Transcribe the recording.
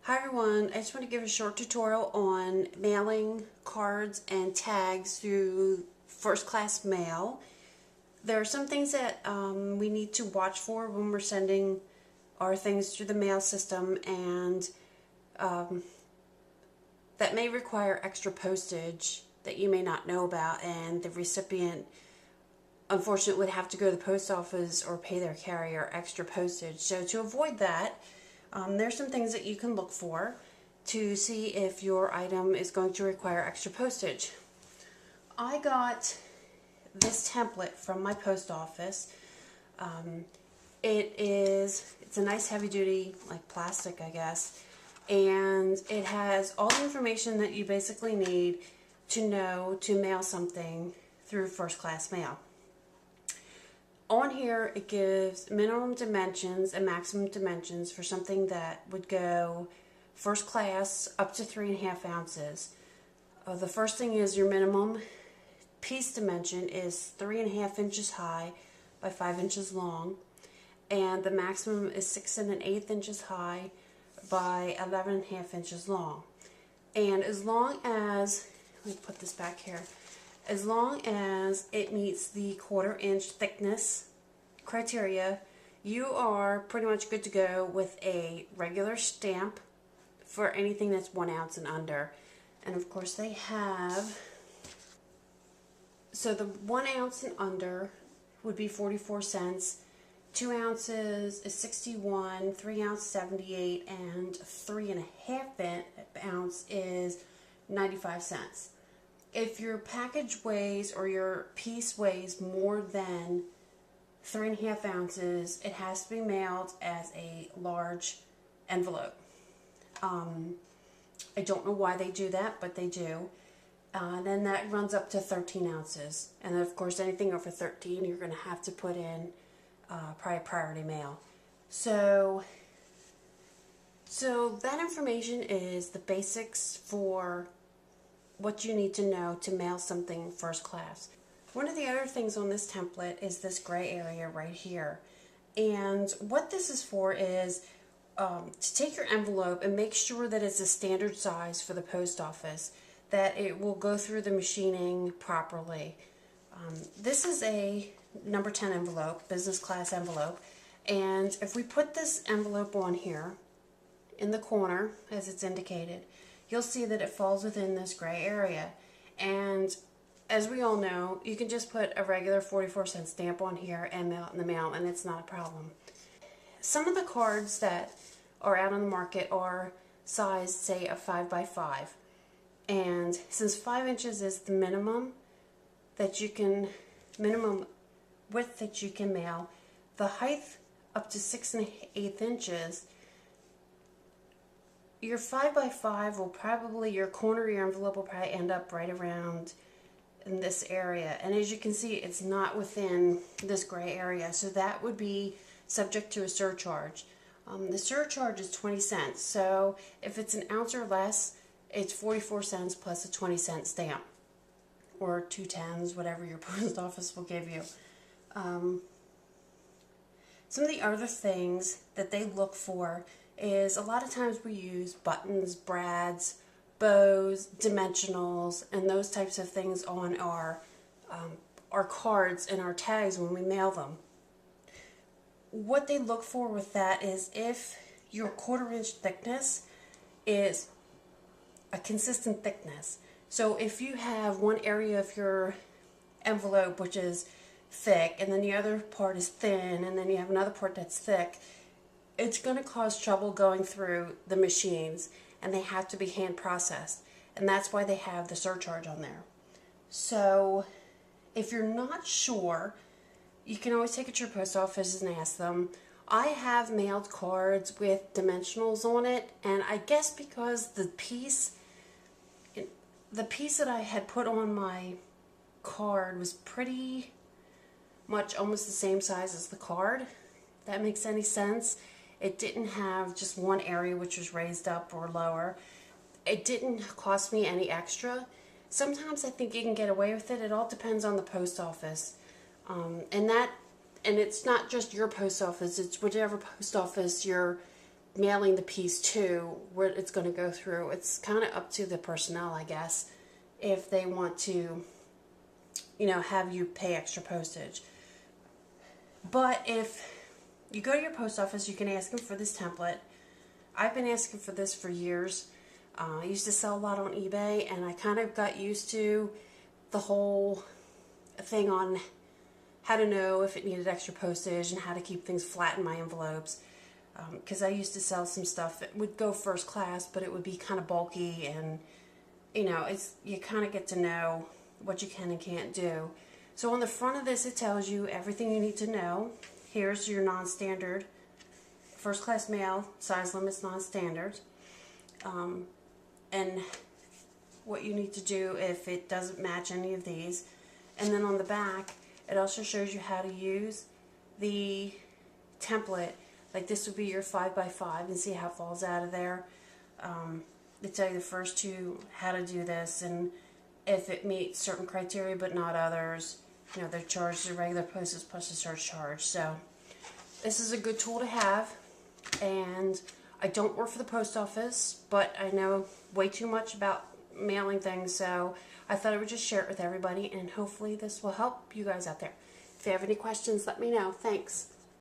Hi everyone, I just want to give a short tutorial on mailing cards and tags through first class mail. There are some things that we need to watch for when we're sending our things through the mail system, and that may require extra postage that you may not know about, and the recipient unfortunately would have to go to the post office or pay their carrier extra postage. So to avoid that, there's some things that you can look for to see if your item is going to require extra postage. I got this template from my post office. It's a nice heavy duty, like plastic, I guess, and it has all the information that you basically need to know to mail something through first class mail. On here, it gives minimum dimensions and maximum dimensions for something that would go first class up to 3.5 ounces. The first thing is your minimum piece dimension is 3.5 inches high by 5 inches long, and the maximum is 6 1/8 inches high by 11.5 inches long. And as long as, let me put this back here, as long as it meets the 1/4 inch thickness criteria, you are pretty much good to go with a regular stamp for anything that's 1 ounce and under. And of course they have, so the 1 ounce and under would be 44 cents, 2 ounces is 61, 3 ounce 78, and 3.5 ounce is 95 cents. If your package weighs or your piece weighs more than 3.5 ounces, it has to be mailed as a large envelope. I don't know why they do that, but they do. Then that runs up to 13 ounces. And of course, anything over 13, you're going to have to put in priority mail. So that information is the basics for what you need to know to mail something first class. One of the other things on this template is this gray area right here. And what this is for is to take your envelope and make sure that it's a standard size for the post office, that it will go through the machining properly. This is a number 10 envelope, business class envelope, and if we put this envelope on here in the corner as it's indicated, you'll see that it falls within this gray area. And as we all know, you can just put a regular 44-cent stamp on here and mail it in the mail, and it's not a problem. Some of the cards that are out on the market are sized, say, a 5 by 5. And since 5 inches is the minimum width that you can mail, the height up to 6 1/8 inches, your 5 by 5 will probably, your corner of your envelope will probably end up right around in this area. And as you can see, it's not within this gray area, so that would be subject to a surcharge. The surcharge is 20 cents, so if it's an ounce or less, it's 44 cents plus a 20-cent stamp, or 2 tens, whatever your post office will give you. Some of the other things that they look for is, a lot of times we use buttons, brads, bows, dimensionals, and those types of things on our cards and our tags when we mail them. What they look for with that is if your 1/4 inch thickness is a consistent thickness. So if you have one area of your envelope which is thick, and then the other part is thin, and then you have another part that's thick, it's going to cause trouble going through the machines, and they have to be hand processed, and that's why they have the surcharge on there. So if you're not sure, you can always take it to your post office and ask them. I have mailed cards with dimensionals on it, and I guess because the piece that I had put on my card was pretty much almost the same size as the card, if that makes any sense. It didn't have just one area which was raised up or lower. It didn't cost me any extra. Sometimes I think you can get away with it. It all depends on the post office. And it's not just your post office, it's whichever post office you're mailing the piece to, where it's going to go through. It's kind of up to the personnel, I guess, if they want to, you know, have you pay extra postage. But if you go to your post office, you can ask them for this template. I've been asking for this for years. I used to sell a lot on eBay, and I kind of got used to the whole thing on how to know if it needed extra postage and how to keep things flat in my envelopes. Because I used to sell some stuff that would go first class, but it would be kind of bulky, and you know, you kind of get to know what you can and can't do. So on the front of this, it tells you everything you need to know. Here's your non-standard first class mail, size limits non-standard, and what you need to do if it doesn't match any of these. And then on the back, it also shows you how to use the template. Like this would be your 5x5, and see how it falls out of there. They tell you the first two how to do this, and if it meets certain criteria but not others, you know, they're charged the regular postage plus the surcharge. So this is a good tool to have. And I don't work for the post office, but I know way too much about mailing things, so I thought I would just share it with everybody, and hopefully this will help you guys out there. If you have any questions, let me know. Thanks.